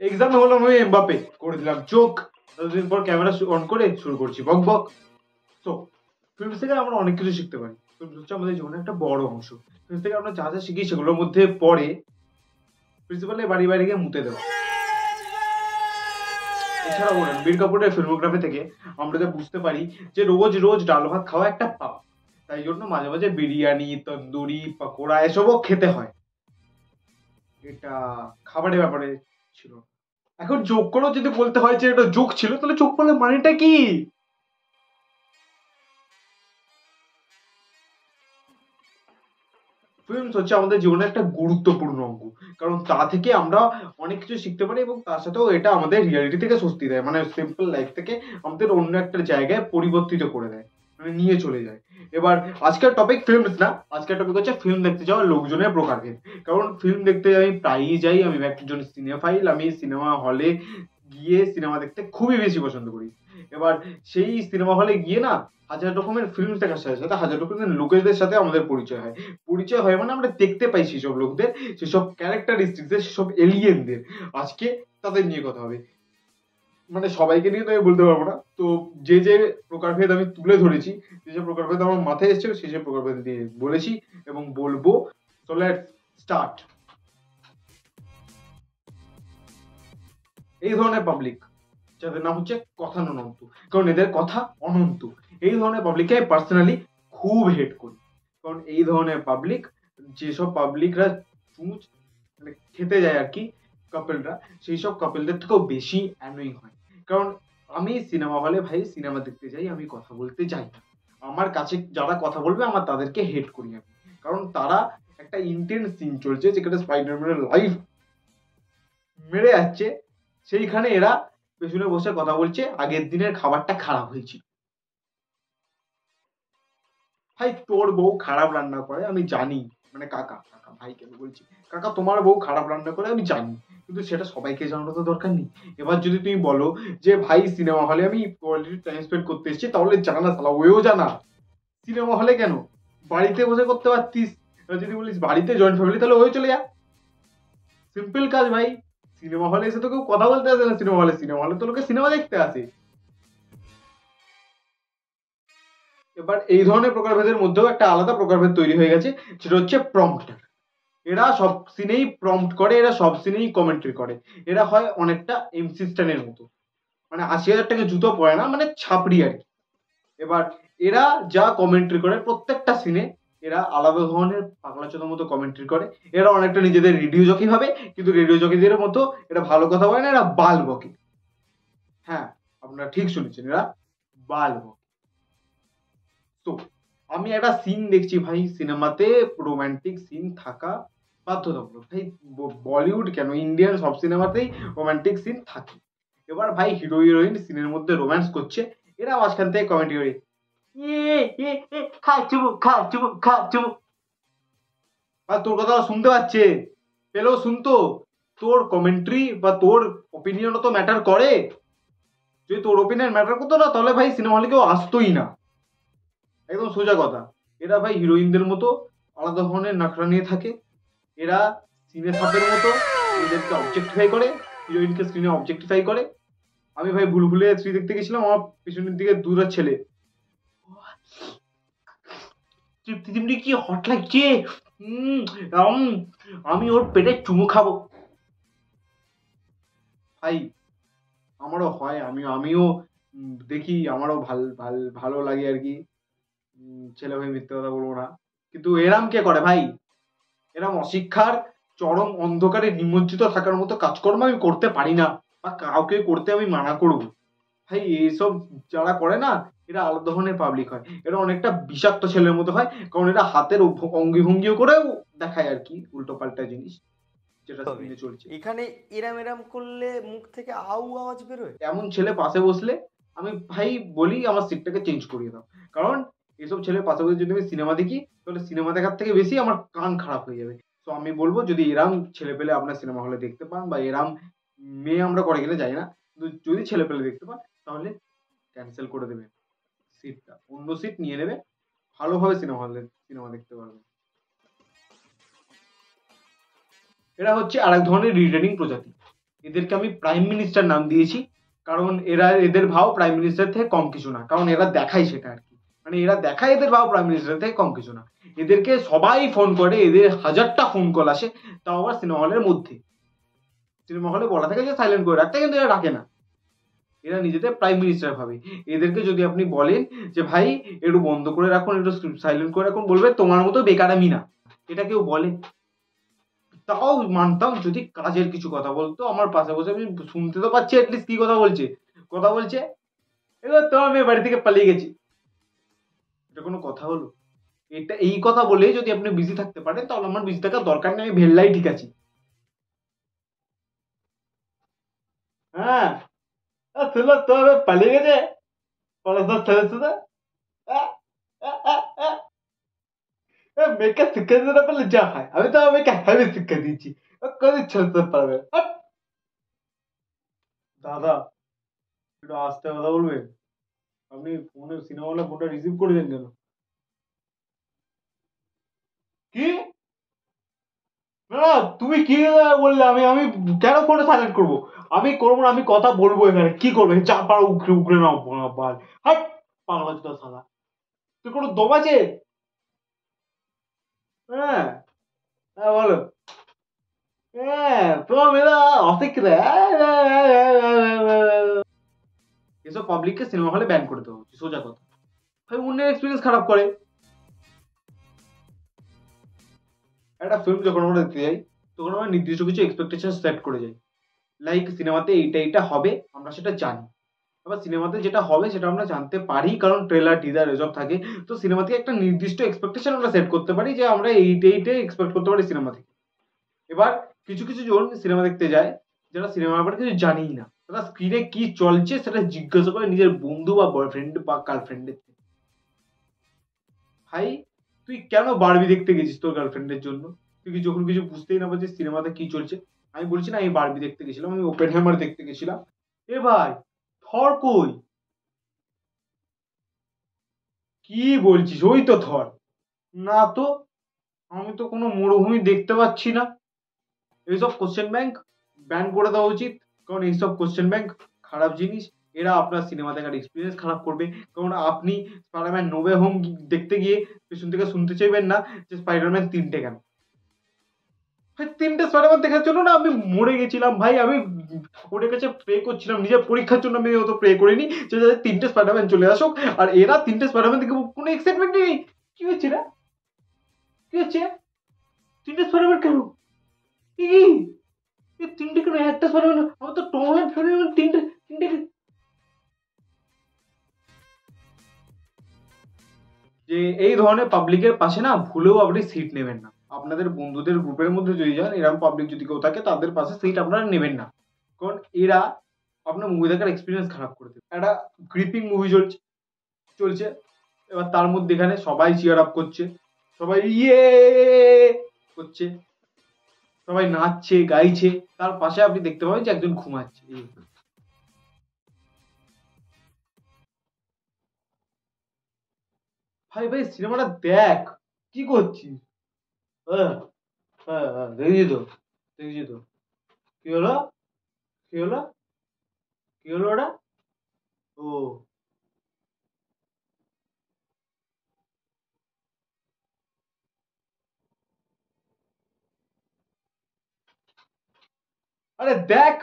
এক্সামে হলাম আমি এমবাপে, করে দিলাম চোখ, ততদিন পর ক্যামেরা অন করে শুরু করছি বক বক। তো ফিল্ম থেকে আমরা অনেক কিছু শিখতে পারি। ফিল্ম হচ্ছে আমাদের জীবনের একটা বড় অংশ। ফিল্ম থেকে আমরা যা যা শিখি সেগুলোর মধ্যে পড়ে প্রিন্সিপালের বাড়ি বাড়ি গিয়ে মুতে দেওয়া। এছাড়াও রণবীর কাপুরের ফিল্মোগ্রাফি থেকে আমরা যা বুঝতে পারি যে রোজ রোজ ডাল ভাত খাওয়া একটা পাপ, তাই জন্য মাঝে মাঝে বিরিয়ানি, তন্দুরি, পকোড়া এসবও খেতে হয়। এটা খাবারের ব্যাপারে ছিল। এখন যোগ করেও যদি বলতে হয় যে এটা যোগ ছিল, তাহলে যোগ করলে মানেটা কি? ফিল্মস হচ্ছে আমাদের জীবনের একটা গুরুত্বপূর্ণ অঙ্গ, কারণ তা থেকে আমরা অনেক কিছু শিখতে পারি এবং তার সাথেও এটা আমাদের রিয়ালিটি থেকে স্বস্তি দেয়, মানে সিম্পল লাইফ থেকে আমাদের অন্য একটা জায়গায় পরিবর্তিত করে দেয়, মানে নিয়ে চলে যায়। এবার আজকের টপিক ফিল্মস না, আজকের টপিক হচ্ছে ফিল্ম দেখতে যাওয়া লোকজনের প্রকারভেদ। কারণ ফিল্ম দেখতে আমি প্রায়ই যাই, আমি একজন সিনেফাইল, আমি সিনেমা হলে গিয়ে সিনেমা দেখতে খুবই বেশি পছন্দ করি। এবার সেই সিনেমা হলে গিয়ে না হাজার রকমের ফিল্ম দেখার সাথে সাথে হাজার রকমের লোকেদের সাথে আমাদের পরিচয় হয়। পরিচয় হয় মানে আমরা দেখতে পাই সেসব লোকদের, সেসব ক্যারেক্টারিস্টিক্স, সেসব এলিয়েনদের। আজকে তাদের নিয়ে কথা হবে। মানে সবাইকে নিয়ে তো আমি বলতে পারবো না, তো যে যে প্রকারভেদ আমি তুলে ধরেছি, যে যে প্রকারভেদ আমার মাথায় এসেছিল সেই যে প্রকারভেদ দিয়ে বলেছি এবং বলবো। So let's start. এই ধরনের পাবলিক যাদের নাম হচ্ছে কথানন্ত, কারণ এদের কথা অনন্ত। এই ধরনের পাবলিককে আমি পার্সোনালি খুব হেট করি, কারণ এই ধরনের পাবলিক, যেসব পাবলিকরা চুমুচ মানে খেতে যায় আর কি, কাপেলরা, সেই সব কাপেলদের থেকেও বেশি অ্যানোয়িং হয়। কারণ আমি সিনেমা হলে ভাই সিনেমা দেখতে যাই, আমি কথা বলতে যাই না। আমার কাছে যারা কথা বলবে আমার তাদেরকে হেট করি আমি, কারণ তারা একটা ইন্টেন্স সিন চলছে যেখানে স্পাইডারম্যানের লাইফ মেরে যাচ্ছে, সেইখানে এরা পেছনে বসে কথা বলছে আগের দিনের খাবারটা খারাপ হয়েছিল। ভাই তোর বউ খারাপ রান্না করে আমি জানি, মানে কাকা কাকা ভাই কেন বলছি, কাকা তোমার বউ খারাপ রান্না করে আমি জানি, কিন্তু সেটা সবাইকে জানানো তো দরকার নেই। এবার যদি তুমি বলো যে ভাই সিনেমা হলে আমি কোয়ালিটি টাইম স্পেন্ড করতে এসেছি, তাহলে জানা সালা ওয়েও জানা। সিনেমা হলে কেন, বাড়িতে বসে করতে পারতিস। এবার যদি বলিস বাড়িতে জয়েন্ট ফ্যামিলি, তাহলে ওই চলে যা, সিম্পল কাজ ভাই। সিনেমা হলে এসে তো কেউ কথা বলতে আসে না, সিনেমা হলে তো লোকে সিনেমা দেখতে আসে। এবার এই ধরনের প্রকারভেদের মধ্যেও একটা আলাদা প্রকারভেদ তৈরি হয়ে গেছে, সেটা হচ্ছে প্রম্পটার। এরা সব সিনেই প্রম্পট করে, এরা সব সিনেই কমেন্ট্রি করে। এরা হয় অনেকটা এমসি স্ট্যানের মতো, মানে ৮০,০০০ টাকা জুতো পরে না, মানে ছাপড়ি আর কি। এবার এরা যা কমেন্ট্রি করে প্রত্যেকটা সিনে, এরা আলাদা ধরনের পাগলাচোদার মতো কমেন্ট্রি করে। এরা অনেকটা নিজেদের রেডিও জকি ভাবে, কিন্তু রেডিও জকিদের মতো এরা ভালো কথা বলে না, এরা বাল বকে। হ্যাঁ, আপনারা ঠিক শুনেছেন, এরা বাল বকে। তো আমি একটা সিন দেখছি ভাই সিনেমাতে, রোমান্টিক সিন থাকা বাধ্যতামূলক ভাই। বলিউড কেন, ইন্ডিয়ান সব সিনেমাতেই রোমান্টিক সিন থাকে। এবার ভাই হিরো হিরোইন সিনের মধ্যে রোম্যান্স করছে, এরা মাঝখান থেকে কমেন্ট্রি করে খা চুমু খা চুমু খা চুমু। বা তোর কথা শুনতে পাচ্ছে, পেলেও শুনতো। তোর কমেন্ট্রি বা তোর ওপিনিয়নও তো ম্যাটার করে। যদি তোর ওপিনিয়ন ম্যাটার করতো না, তাহলে ভাই সিনেমা হলে কেউ আসতোই না। একদম সোজা কথা। এরা ভাই হিরোইনদের মতো আলাদা ধরনের নাকড়া নিয়ে থাকে। এরা সিনে সাপের মতো এদেরকে অবজেক্টিফাই করে, হিরোইনকে স্ক্রিনে অবজেক্টিফাই করে। আমি ভাই ভুলভুলাইয়া 3 দেখতে গেছিলাম, আমার পিছনের দিকে দুটো ছেলে, তৃপ্তি চিমটি কি হট লাগছে, আমি ওর পেটে চুমু খাবো। ভাই আমারও হয়, আমিও দেখি, আমারও ভালো লাগে আর কি। ছেলে ভাই মিথ্যে কথা বলবো না, কিন্তু এরাম কে করে ভাই? এরম অশিক্ষার চরম অন্ধকারে নিমজ্জিত থাকার মতো কাজকর্ম আমি করতে পারি না, বা কাউকে করতে আমি মানা করব। ভাই এইসব যারা করে না, এরা আলাদা ধরনের পাবলিক হয়। এরা অনেকটা বিষাক্ত ছেলের মতো হয়, কারণ এরা হাতের অঙ্গি ভঙ্গিও করেও দেখায় আর কি উল্টো পাল্টা জিনিস যেটা স্ক্রিনে চলছে। এখানে এরাম এরাম করলে মুখ থেকে আউ আওয়াজ বেরোয়। এমন ছেলে পাশে বসলে আমি ভাই বলি আমার সিটটাকে চেঞ্জ করিয়ে দাও, কারণ এসব ছেলে পাশে বসে যদি আমি সিনেমা দেখি, তাহলে সিনেমা দেখার থেকে বেশি আমার কান খারাপ হয়ে যাবে। তো আমি বলবো যদি এরাম ছেলে পেলে আপনার সিনেমা হলে দেখতে পান, বা এরাম মেয়ে আমরা করে গেলে যাই না, কিন্তু যদি ছেলে পেলে দেখতে পান, তাহলে ক্যান্সেল করে দেবে সিটটা, অন্য সিট নিয়ে নেবে, ভালোভাবে সিনেমা হলে সিনেমা দেখতে পারবে। এরা হচ্ছে আরেক ধরনের রিটার্নিং প্রজাতি। এদেরকে আমি প্রাইম মিনিস্টার নাম দিয়েছি, কারণ এদের ভাও প্রাইম মিনিস্টার থেকে কম কিছু না, কারণ এরা দেখায় সেটা আর কি, মানে এরা দেখায় এদের ভাও প্রাইম মিনিস্টার থেকে কম কিছু না। এদেরকে সবাই ফোন করে, এদের হাজারটা ফোন কল আসে, তাও আবার সিনেমা হলের মধ্যে। সিনেমা হলে বলা থাকে যে সাইলেন্ট করে রাখতে, কিন্তু এরা রাখে না। এরা নিজেদের প্রাইম মিনিস্টার ভাবে। এদেরকে যদি আপনি বলেন যে ভাই একটু বন্ধ করে রাখুন, একটু সাইলেন্ট করে রাখুন, বলবে তোমার মতো বেকার আমি না। এটা কেউ বলে? তাও মানতাম যদি কাজের কিছু কথা বলতো, আমার পাশে বসে আমি শুনতে তো পাচ্ছি অ্যাটলিস্ট কি কথা বলছে। কথা বলছে এবার তো আমি বাড়ি থেকে পালিয়ে গেছি, এটা কোনো কথা হলো? এটা এই কথা বলে যদি আপনি বিজি থাকতে পারেন, তাহলে আমার বিজি থাকার দরকার নেই, আমি ভেল্লাই ঠিক আছি। হ্যাঁ, শুনলো তো আমি পালিয়ে গেছে পড়াশোনা ছেড়ে শুধু মেয়েকে শিক্ষা দিতে না পারলে যা হয়, আমি তো মেয়েকে হেভি শিক্ষা দিয়েছি, ও কোনদিন ছেড়ে পারবে। দাদা একটু আস্তে কথা বলবে? আপনি ফোনে সিনেমা হলে ফোনটা রিসিভ করে দেন কেন? কি? না না, তুমি কি বললে? আমি আমি কেন ফোনটা সাইলেন্ট করবো? আমি করবো না, আমি কথা বলবো এখানে, কি করবে? যা পারো উগড়ে উগড়ে নাও বাল। হাট, পাগলা চোদা শালা, তুই কোনো দম আছে? হ্যাঁ, হ্যাঁ বলো। হ্যাঁ তো মেরা অফিক রে, এসব পাবলিককে সিনেমা হলে ব্যান করে দেওয়া উচিত, সোজা কথা। ভাই অন্যের এক্সপিরিয়েন্স খারাপ করে। একটা ফিল্ম যখন আমরা দেখতে যাই, তখন আমরা নির্দিষ্ট কিছু এক্সপেকটেশন সেট করে যাই। লাইক সিনেমাতে এইটা এইটা হবে, আমরা সেটা জানি। আবার সিনেমাতে যেটা হবে সেটা আমরা জানতে পারি, কারণ ট্রেলার টিজার এসব থাকে। তো সিনেমা থেকে একটা নির্দিষ্ট এক্সপেকটেশন আমরা সেট করতে পারি যে আমরা এইটাই এক্সপেক্ট করতে পারি সিনেমা থেকে। এবার কিছু কিছু জন সিনেমা দেখতে যায় যারা সিনেমার ব্যাপারে কিছু জানিই না, তারা স্ক্রিনে কি চলছে সেটা জিজ্ঞাসা করে নিজের বন্ধু বা বয়ফ্রেন্ড বা গার্লফ্রেন্ডের থেকে। ভাই তুই কেন বারবি দেখতে গেছিস তোর গার্লফ্রেন্ডের জন্য? তুই কি যখন কিছু বুঝতেই না পারছিস সিনেমাতে কি চলছে? আমি বলছি না আমি বারবি দেখতে গেছিলাম, আমি ওপেন হ্যামার দেখতে গেছিলাম। এ ভাই, থর কই? কি বলছিস? ওই তো থর। না তো, আমি তো কোনো মরুভূমি দেখতে পাচ্ছি না। এইসব কোশ্চেন ব্যাংক ব্যান করে দেওয়া উচিত, কারণ এইসব কোশ্চেন ব্যাংক খারাপ জিনিস। এরা আপনার সিনেমা দেখার এক্সপিরিয়েন্স খারাপ করবে। কারণ আপনি স্পাইডারম্যান নোবে হোম দেখতে গিয়ে পেছন থেকে শুনতে চাইবেন না যে স্পাইডারম্যান 3টে কেন। ভাই 3টে স্পাইডারম্যান দেখার জন্য না আমি মরে গেছিলাম ভাই। আমি ঠাকুরের কাছে প্রে করছিলাম, নিজের পরীক্ষার জন্য আমি অত প্রে করিনি যে যাতে 3টে স্পাইডারম্যান চলে আসুক। আর এরা 3টে স্পাইডারম্যান দেখে কোনো এক্সাইটমেন্ট নেই। কি হচ্ছে না? কি হচ্ছে? 3টে স্পাইডারম্যান কেন? কি? এই 3টে কেন? একটা স্পাইডারম্যান, আমার তো টম হল্যান্ড স্পাইডারম্যান 3টে। 3টে যে এই ধরনের পাবলিকের পাশে না ভুলেও আপনি সিট নেবেন না। আপনাদের বন্ধুদের গ্রুপের মধ্যে যদি যান, এরকম পাবলিক যদি কেউ থাকে তাদের পাশে সিট আপনারা নেবেন না, কারণ এরা আপনার মুভি দেখার এক্সপিরিয়েন্স খারাপ করে দেবে। একটা গ্রিপিং মুভি চলছে চলছে, এবার তার মধ্যে এখানে সবাই চিয়ার আপ করছে, সবাই ইয়ে করছে, সবাই নাচছে গাইছে, তার পাশে আপনি দেখতে পাবেন যে একজন ঘুমাচ্ছে। ভাই ভাই সিনেমাটা দেখ, কি করছিস? হ্যাঁ, হ্যাঁ, হ্যাঁ, দেখেছি তো, দেখেছি তো। কি হলো? কি হলো? কি হলো ওটা? ও, আরে দেখ।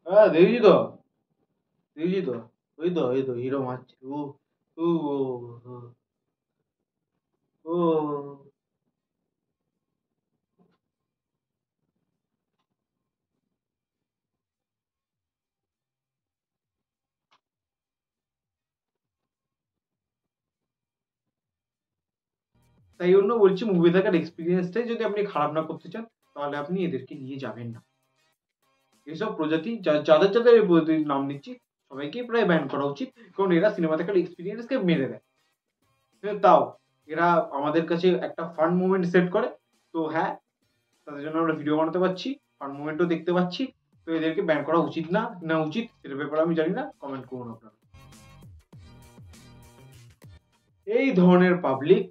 হ্যাঁ দেখেছি তো, দেখেছি তো। ওই তো হিরো মারছে। ও ও ও ও ও। তাই জন্য বলছি মুভি দেখার এক্সপিরিয়েন্সটাই যদি আপনি খারাপ না করতে চান, তাহলে আপনি এদেরকে নিয়ে যাবেন না। এসব প্রজাতি যাদের যাদের এই প্রজাতির নাম নিচ্ছি, সবাইকেই প্রায় ব্যান করা উচিত, কারণ এরা সিনেমা দেখার এক্সপিরিয়েন্সকে মেরে দেয়। কিন্তু তাও এরা আমাদের কাছে একটা ফান মুভমেন্ট সেট করে। তো হ্যাঁ, তাদের জন্য আমরা ভিডিও বানাতে পারছি, ফান মুভমেন্টও দেখতে পাচ্ছি। তো এদেরকে ব্যান করা উচিত না, না উচিত সেটার ব্যাপারে আমি জানি না, কমেন্ট করুন আপনারা। এই ধরনের পাবলিক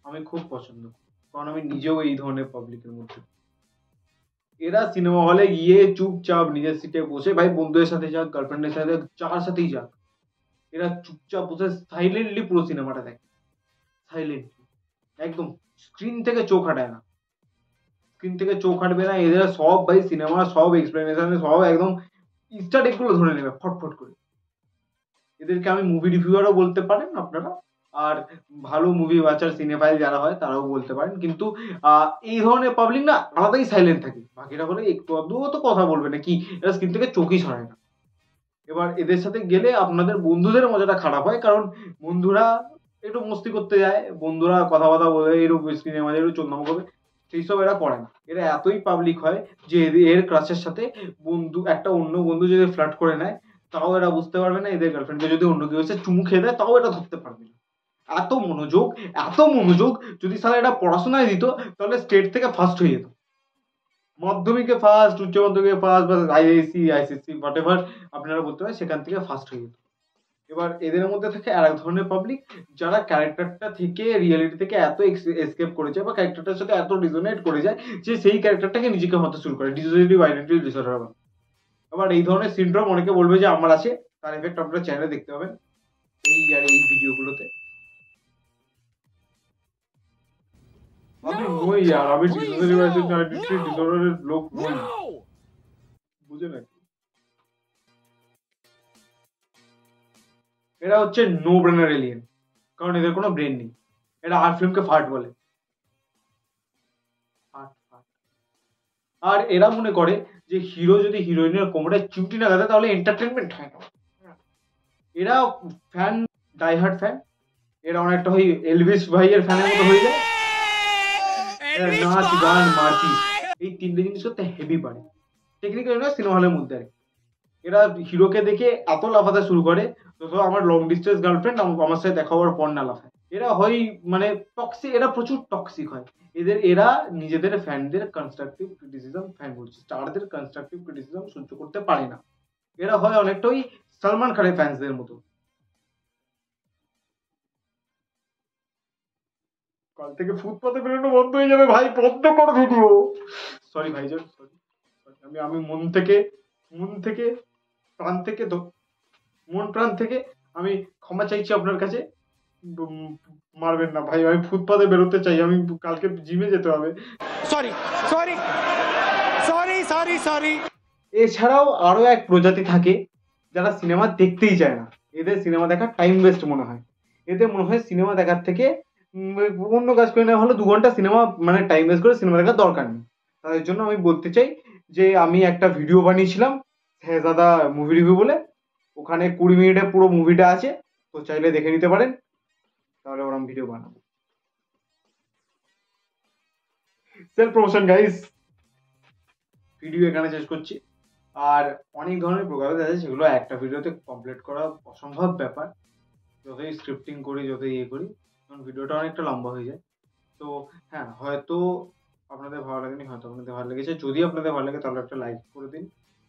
আমি খুব পছন্দ করি, কারণ আমি নিজেও এই ধরনের পাবলিকের মধ্যে। এরা সিনেমা হলে গিয়ে চুপচাপ নিজের সিটে বসে, ভাই বন্ধুদের সাথে যাক, গার্লফ্রেন্ডের সাথে যাক, যার সাথেই যাক, এরা চুপচাপ বসে সাইলেন্টলি পুরো সিনেমাটা দেখে, সাইলেন্টলি, একদম স্ক্রিন থেকে চোখ হাঁটায় না, স্ক্রিন থেকে চোখ হাঁটবে না। এদের সব ভাই সিনেমা সব এক্সপ্লেনেশন সব একদম ইস্টার এগ গুলো ধরে নেবে ফটফট করে। এদেরকে আমি মুভি রিভিউয়ারও বলতে পারেন আপনারা, আর ভালো মুভি ওয়াচার সিনেফাইল যারা হয় তারাও বলতে পারেন। কিন্তু এই ধরনের পাবলিক না আলাদাই সাইলেন্ট থাকে, বাকিরা বলে একটু আধটু তো কথা বলবে না, কি এরা স্ক্রিন থেকে চোখই সরায় না। এবার এদের সাথে গেলে আপনাদের বন্ধুদের মজাটা খারাপ হয়, কারণ বন্ধুরা একটু মস্তি করতে যায়, বন্ধুরা কথাবার্তা বলে এরকম স্ক্রিনের মাঝে একটু চন্দাম করবে, সেই সব এরা করে না। এরা এতই পাবলিক হয় যে এর ক্রাশের সাথে বন্ধু একটা অন্য বন্ধু যদি ফ্লার্ট করে নেয়, তাও এরা বুঝতে পারবে না। এদের গার্লফ্রেন্ডকে যদি অন্য কেউ এসে চুমু খেয়ে দেয়, তাও এটা ধরতে পারবে না। এত মনোযোগ, এত মনোযোগ। যদি সালা এটা পড়াশোনায় দিত তাহলে স্টেট থেকে ফার্স্ট হয়ে যেত, মাধ্যমিকে ফার্স্ট, উচ্চ মাধ্যমিকে ফার্স্ট, বা আইআইসি আইসিসি হোয়াট এভার আপনারা বলতে পারেন, সেখান থেকে ফার্স্ট হয়ে যেত। এবার এদের মধ্যে থাকে আর এক ধরনের পাবলিক, যারা ক্যারেক্টারটা থেকে রিয়েলিটি থেকে এত এসকেপ করেছে বা ক্যারেক্টারটার সাথে এত রিজোনেট করে যায় যে সেই ক্যারেক্টারটাকে নিজেকে হতে শুরু করে, ডিসোসিয়েটিভ আইডেন্টিটি ডিসঅর্ডার। আবার এই ধরনের সিনড্রোম অনেকে বলবে যে আমার আছে, তার এফেক্ট আপনারা চ্যানেলে দেখতে পাবেন এই আর এই ভিডিওগুলোতে। আমি নই আর, আমি ডিসোসিয়েটিভ আইডেন্টিটি ডিসঅর্ডারের লোক নই, বুঝে নাকি? এরা হচ্ছে নো ব্রেনার এলিয়েন, কারণ এদের কোনো ব্রেন নেই। এরা আর্ট ফিল্মকে ফার্ট বলে, আর এরা মনে করে যে হিরো যদি হিরোইনের কোমরে চিমটি না গাতে তাহলে এন্টারটেনমেন্ট হয় না। এরা ফ্যান, ডাইহার্ড ফ্যান, এরা অনেকটা ওই এলভিস ভাইয়ের ফ্যানের মতো হয়ে যায়। নাচ গান মারপিট এই তিনটে জিনিস করতে হেভি পারে, টেকনিক্যালি না সিনেমা হলের মধ্যে। এরা হিরোকে দেখে এত লাফাতে শুরু করে, তো আমার লং ডিস্টেন্স গার্লফ্রেন্ড আমার সাথে দেখা হওয়ার পর না লাফায়। এরা হয় মানে টক্সিক, এরা প্রচুর টক্সিক হয়। এরা নিজেদের ফ্যানদের কনস্ট্রাকটিভ ক্রিটিসিজম, ফ্যান বলছি স্টারদের কনস্ট্রাকটিভ ক্রিটিসিজম সহ্য করতে পারে না। এরা হয় অনেকটা ওই সালমান খানের ফ্যান্সদের মতো। কাল থেকে ফুটপাতে বেরোনো বন্ধ হয়ে যাবে ভাই, বন্ধ করো ভিডিও। সরি ভাইজান, সরি। আমি মন থেকে প্রাণ থেকে মন প্রাণ থেকে আমি ক্ষমা চাইছি আপনার কাছে। মারবেন না ভাই, আমি ফুটপাতে বেরোতে চাই, আমি কালকে জিমে যেতে হবে। Sorry sorry sorry sorry sorry. এছাড়াও আরো এক প্রজাতি থাকে যারা সিনেমা দেখতেই চায় না, এদের সিনেমা দেখার টাইম ওয়েস্ট মনে হয়। এদের মনে হয় সিনেমা দেখার থেকে অন্য কাজ করে নেওয়া হলো, 2 ঘন্টা সিনেমা মানে টাইম ওয়েস্ট করে সিনেমা দেখার দরকার নেই। তাদের জন্য আমি বলতে চাই যে আমি একটা ভিডিও বানিয়েছিলাম শেহজাদা মুভি রিভিউ বলে, ওখানে 20 মিনিটে পুরো মুভিটা আছে, তো চাইলে দেখে নিতে পারেন, তাহলে ওরকম ভিডিও বানাবো। সেলফ প্রমোশন গাইস, ভিডিও এখানে শেষ করছি। আর অনেক ধরনের প্রোগ্রাম আছে সেগুলো একটা ভিডিওতে কমপ্লিট করা অসম্ভব ব্যাপার, যতই স্ক্রিপ্টিং করি যতই করি, কারণ ভিডিওটা অনেকটা লম্বা হয়ে যায়। তো হ্যাঁ, হয়তো আপনাদের ভালো লাগেনি, হয়তো আপনাদের ভালো লেগেছে। যদি আপনাদের ভালো লাগে তাহলে একটা লাইক করে দিন,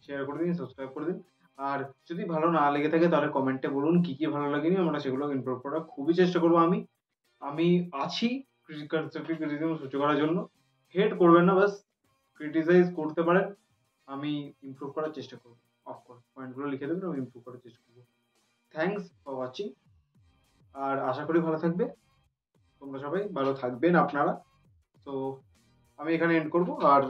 শেয়ার করে দিন, সাবস্ক্রাইব করে দিন। আর যদি ভালো না লেগে থাকে তাহলে কমেন্টে বলুন কি কি ভালো লাগেনি, আমরা সেগুলো ইমপ্রুভ করার খুবই চেষ্টা করবো। আমি আছি কনস্ট্রাকটিভ ক্রিটিসিজম সহ্য করার জন্য। হেট করবেন না, বাস ক্রিটিসাইজ করতে পারেন, আমি ইমপ্রুভ করার চেষ্টা করবো। অফকোর্স পয়েন্টগুলো লিখে দেবেন, আমি ইমপ্রুভ করার চেষ্টা করবো। থ্যাংকস ফর ওয়াচিং, আর আশা করি ভালো থাকবে তোমরা সবাই, ভালো থাকবেন আপনারা। তো আমি এখানে এন্ড করবো, আর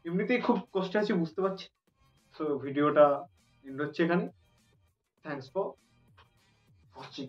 এমনিতেই খুব কষ্টে আছি বুঝতে পারছি, তো ভিডিওটা এন্ড হচ্ছে এখানে। Thanks for watching.